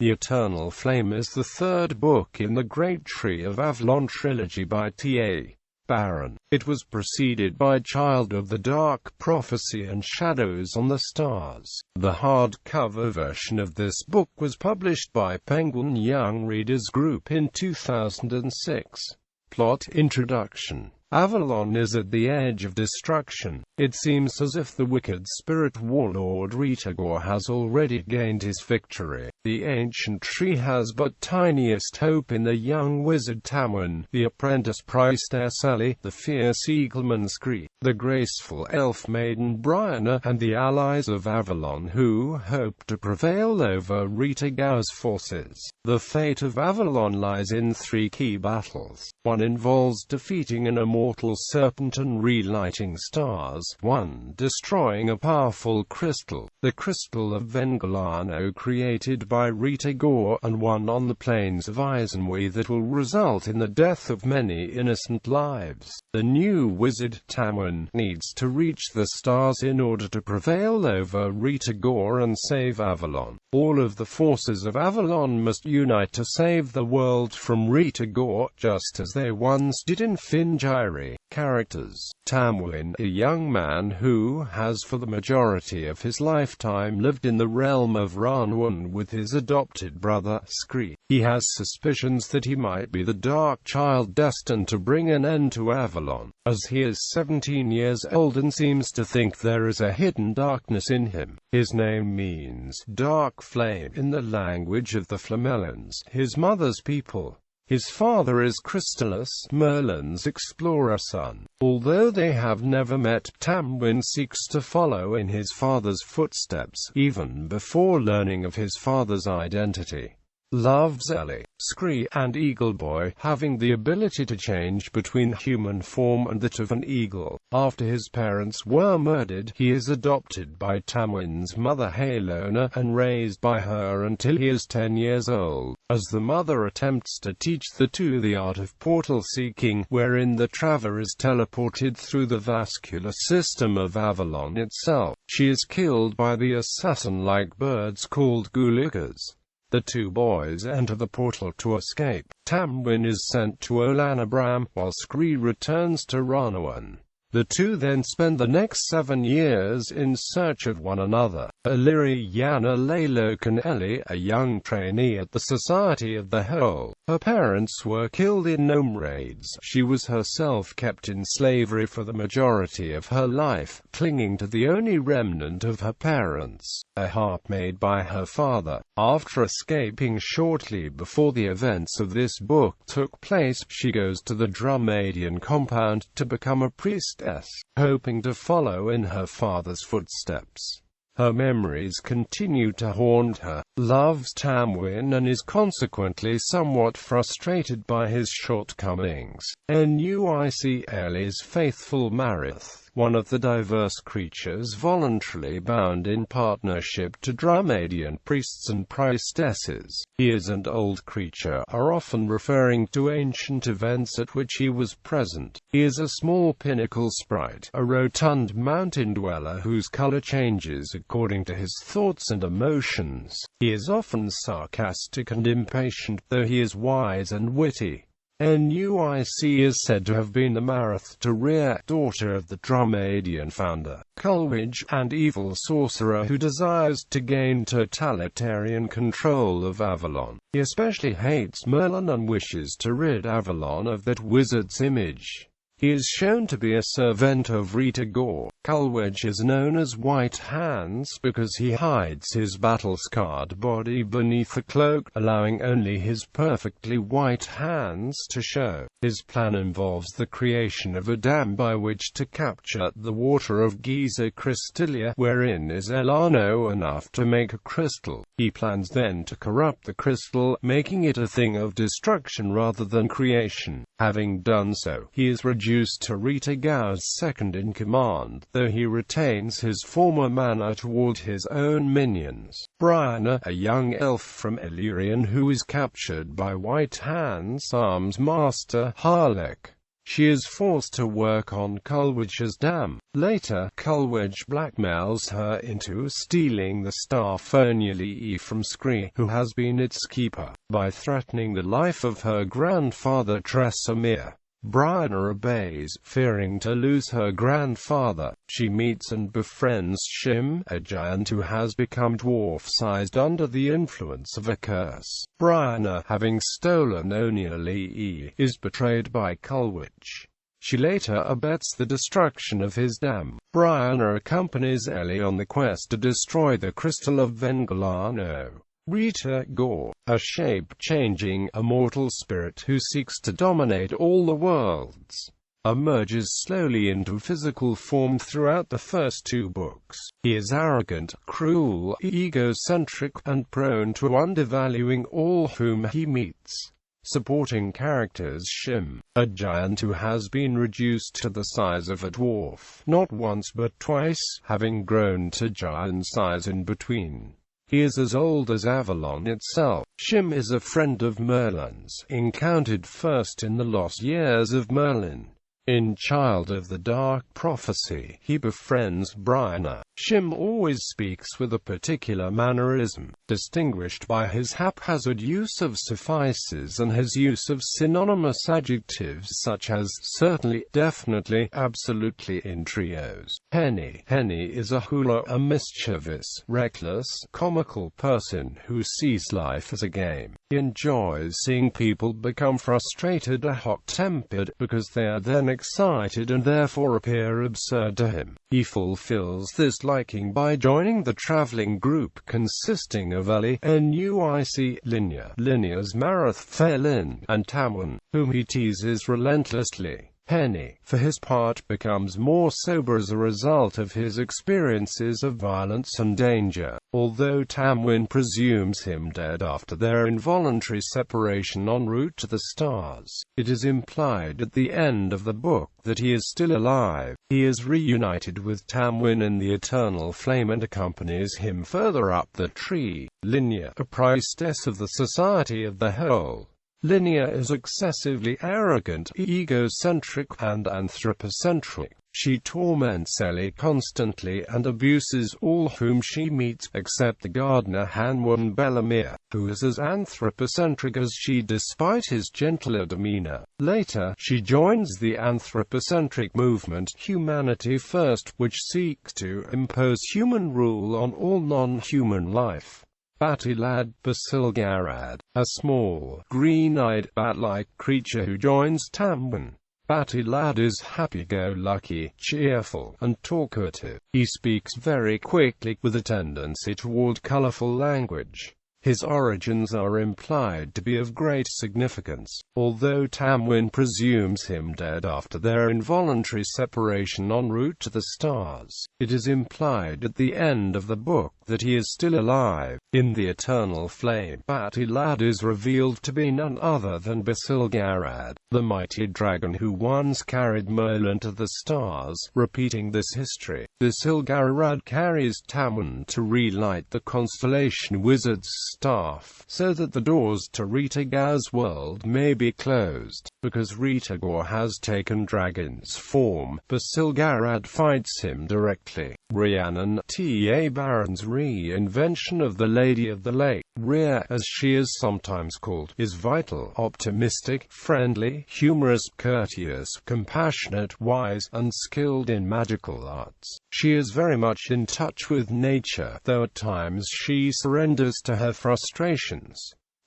The Eternal Flame is the third book in the Great Tree of Avalon trilogy by T.A.Barron. It was preceded by Child of the Dark, Prophecy and Shadows on the Stars. The hardcover version of this book was published by Penguin Young Readers Group in 2006. Plot Introduction. Avalon is at the edge of destruction. It seems as if the wicked spirit warlord Retagor has already gained his victory. The ancient tree has but tiniest hope in the young wizard Tamwin, the apprentice priestess Ellie, the fierce eagleman Scree, the graceful elf maiden Brianna, and the allies of Avalon who hope to prevail over Retagor's forces. The fate of Avalon lies in three key battles. One involves defeating an immortal serpent and relighting stars. 1. Destroying a powerful crystal, the Crystal of Vengalano created by Retagor, and one on the plains of Isenwe that will result in the death of many innocent lives. The new wizard Tamwin needs to reach the stars in order to prevail over Retagor and save Avalon. All of the forces of Avalon must unite to save the world from Retagor, just as they once did in Fingiri. Characters. Tamwin, a young man who has for the majority of his lifetime lived in the realm of Ranwan with his adopted brother, Scree. He has suspicions that he might be the Dark Child destined to bring an end to Avalon, as he is 17 years old and seems to think there is a hidden darkness in him. His name means dark flame in the language of the Flamellans, his mother's people. His father is Crystallus, Merlin's explorer son. Although they have never met, Tamwin seeks to follow in his father's footsteps, even before learning of his father's identity. Loves Ellie, Scree, and Eagleboy, having the ability to change between human form and that of an eagle. After his parents were murdered, he is adopted by Tamwin's mother Halona, and raised by her until he is 10 years old, as the mother attempts to teach the two the art of portal seeking, wherein the traveler is teleported through the vascular system of Avalon itself. She is killed by the assassin-like birds called Gulukas. The two boys enter the portal to escape. Tamwin is sent to Olanabram, while Scree returns to Ranwan. The two then spend the next 7 years in search of one another. Illyriana Laylokan Ellie, a young trainee at the Society of the Whole. Her parents were killed in gnome raids. She was herself kept in slavery for the majority of her life, clinging to the only remnant of her parents, a harp made by her father. After escaping shortly before the events of this book took place, she goes to the Drumadian compound to become a priestess, hoping to follow in her father's footsteps. Her memories continue to haunt her, loves Tamwin and is consequently somewhat frustrated by his shortcomings. NUIC Ellie's faithful Marith, one of the diverse creatures voluntarily bound in partnership to Drumadian priests and priestesses. He is an old creature, are often referring to ancient events at which he was present. He is a small pinnacle sprite, a rotund mountain dweller whose color changes according to his thoughts and emotions. He is often sarcastic and impatient, though he is wise and witty. NUIC is said to have been the Marath to rear, daughter of the Drumadian founder, Kulwij, and evil sorcerer who desires to gain totalitarian control of Avalon. He especially hates Merlin and wishes to rid Avalon of that wizard's image. He is shown to be a servant of Retagor. Kulwij is known as White Hands because he hides his battle-scarred body beneath a cloak, allowing only his perfectly white hands to show. His plan involves the creation of a dam by which to capture the water of Giza Crystallia, wherein is Elano enough to make a crystal. He plans then to corrupt the crystal, making it a thing of destruction rather than creation. Having done so, he is reduced to Retagor's second-in-command, though he retains his former manner toward his own minions. Brianna, a young elf from Illyrian who is captured by White Hand's arms master, Harlech. She is forced to work on Coleridge's dam. Later, Coleridge blackmails her into stealing the star Fernley from Scree, who has been its keeper, by threatening the life of her grandfather Tresemere. Bryana obeys, fearing to lose her grandfather. She meets and befriends Shim, a giant who has become dwarf-sized under the influence of a curse. Bryana, having stolen Onili, is betrayed by Coleridge. She later abets the destruction of his dam. Bryana accompanies Ellie on the quest to destroy the Crystal of Vengalano. Rita Gore, a shape-changing, immortal spirit who seeks to dominate all the worlds, emerges slowly into physical form throughout the first two books. He is arrogant, cruel, egocentric, and prone to undervaluing all whom he meets. Supporting characters: Shim, a giant who has been reduced to the size of a dwarf, not once but twice, having grown to giant size in between. He is as old as Avalon itself. Shim is a friend of Merlin's, encountered first in the lost years of Merlin. In Child of the Dark Prophecy, he befriends Bryana. Shim always speaks with a particular mannerism, distinguished by his haphazard use of suffices and his use of synonymous adjectives such as certainly, definitely, absolutely in trios. Henny is a hula, a mischievous, reckless, comical person who sees life as a game. He enjoys seeing people become frustrated or hot-tempered, because they are then excited and therefore appear absurd to him. He fulfills this liking by joining the traveling group consisting of Ellie, Nuic, Linya's Marath Phelin, and Tamwin, whom he teases relentlessly. Henny, for his part, becomes more sober as a result of his experiences of violence and danger. Although Tamwin presumes him dead after their involuntary separation en route to the stars, it is implied at the end of the book that he is still alive. He is reunited with Tamwin in the eternal flame and accompanies him further up the tree. Linya, a priestess of the Society of the Whole. Linya is excessively arrogant, egocentric, and anthropocentric. She torments Ellie constantly and abuses all whom she meets, except the gardener Hanwan Bellamere, who is as anthropocentric as she despite his gentler demeanor. Later, she joins the anthropocentric movement Humanity First, which seeks to impose human rule on all non-human life. Batty Lad Basilgarad, a small, green-eyed, bat-like creature who joins Tamwin. Batty Lad is happy-go-lucky, cheerful, and talkative. He speaks very quickly, with a tendency toward colorful language. His origins are implied to be of great significance. Although Tamwin presumes him dead after their involuntary separation en route to the stars, it is implied at the end of the book that he is still alive. In the eternal flame, Batty Lad is revealed to be none other than Basilgarad, the mighty dragon who once carried Merlin to the stars. Repeating this history, Basilgarad carries Tamwin to relight the constellation wizard's staff, so that the doors to Rita Gore's world may be closed. Because Rita Gore has taken dragon's form, Basilgarad fights him directly. Rhiannon, T.A.Barron's reinvention of the Lady of the Lake. Rhea, as she is sometimes called, is vital, optimistic, friendly, humorous, courteous, compassionate, wise, and skilled in magical arts. She is very much in touch with nature, though at times she surrenders to her frustrations.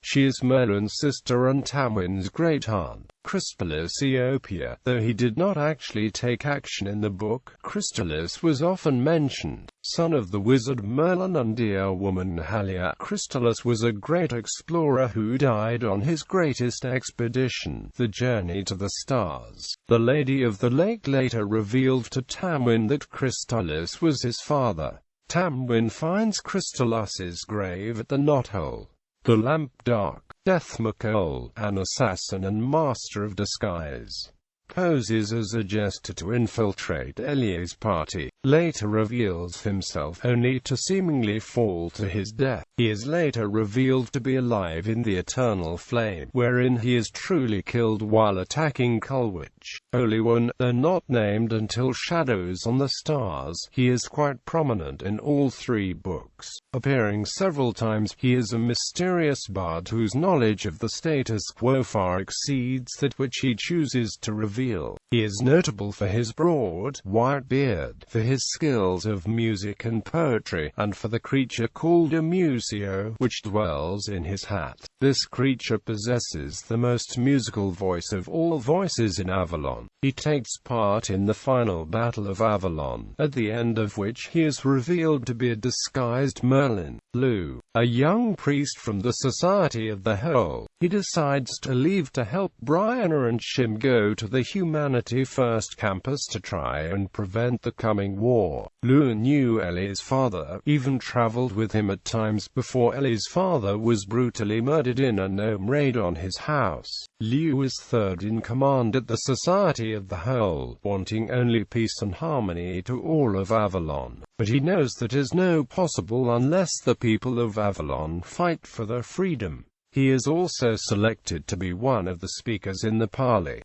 She is Merlin's sister and Tamwin's great-aunt. Crystallis Eopia, though he did not actually take action in the book, Crystallis was often mentioned. Son of the wizard Merlin and dear woman Halia, Crystallis was a great explorer who died on his greatest expedition, the journey to the stars. The Lady of the Lake later revealed to Tamwin that Crystallis was his father. Tamwin finds Crystallis's grave at the knothole. The Lamp Dark, Deathmakol, an assassin and master of disguise. poses as a jester to infiltrate Eli's party, later reveals himself only to seemingly fall to his death. He is later revealed to be alive in the eternal flame, wherein he is truly killed while attacking Kulwich. Holy One, though not named until Shadows on the Stars, he is quite prominent in all three books. Appearing several times, he is a mysterious bard whose knowledge of the status quo far exceeds that which he chooses to reveal. He is notable for his broad, white beard, for his skills of music and poetry, and for the creature called a museo, which dwells in his hat. This creature possesses the most musical voice of all voices in Avalon. He takes part in the final Battle of Avalon, at the end of which he is revealed to be a disguised Merlin. Lou, a young priest from the Society of the Whole. He decides to leave to help Brianna and Shim go to the Humanity First campus to try and prevent the coming war. Lou knew Ellie's father, even traveled with him at times before Ellie's father was brutally murdered in a gnome raid on his house. Lou is third in command at the Society of the Whole, wanting only peace and harmony to all of Avalon. But he knows that is no possible unless the people of Avalon fight for their freedom. He is also selected to be one of the speakers in the parley.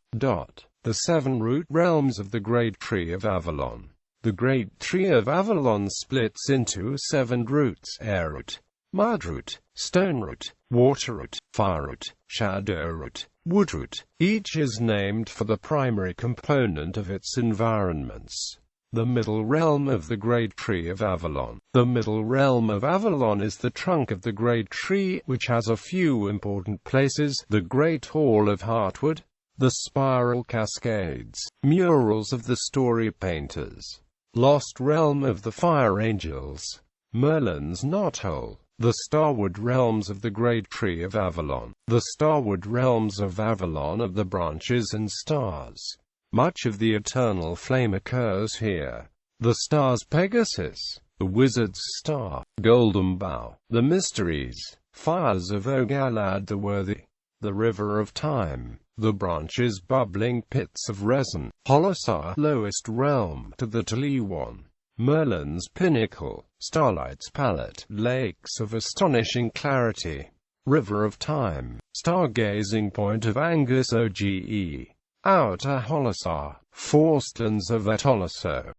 The 7 root realms of the Great Tree of Avalon. The Great Tree of Avalon splits into 7 roots: air root, mud root, stone root, water root, fire root, shadow root, wood root. Each is named for the primary component of its environments. The middle realm of the Great Tree of Avalon. The middle realm of Avalon is the trunk of the Great Tree, which has a few important places: the Great Hall of Heartwood, the Spiral Cascades, murals of the Story Painters, Lost Realm of the Fire Angels, Merlin's Knothole, the Starwood realms of the Great Tree of Avalon. The Starwood realms of Avalon are the branches and stars. Much of the eternal flame occurs here. The stars Pegasus, the Wizard's Star, Golden Bough, the Mysteries, Fires of Ogalad the Worthy, the River of Time, the branches Bubbling Pits of Resin, Holosar, lowest realm, to the Taliwan, Merlin's Pinnacle, Starlight's Palette, Lakes of Astonishing Clarity, River of Time, Stargazing Point of Angus Oge, Outer Holosar, Forstands of Atoloso,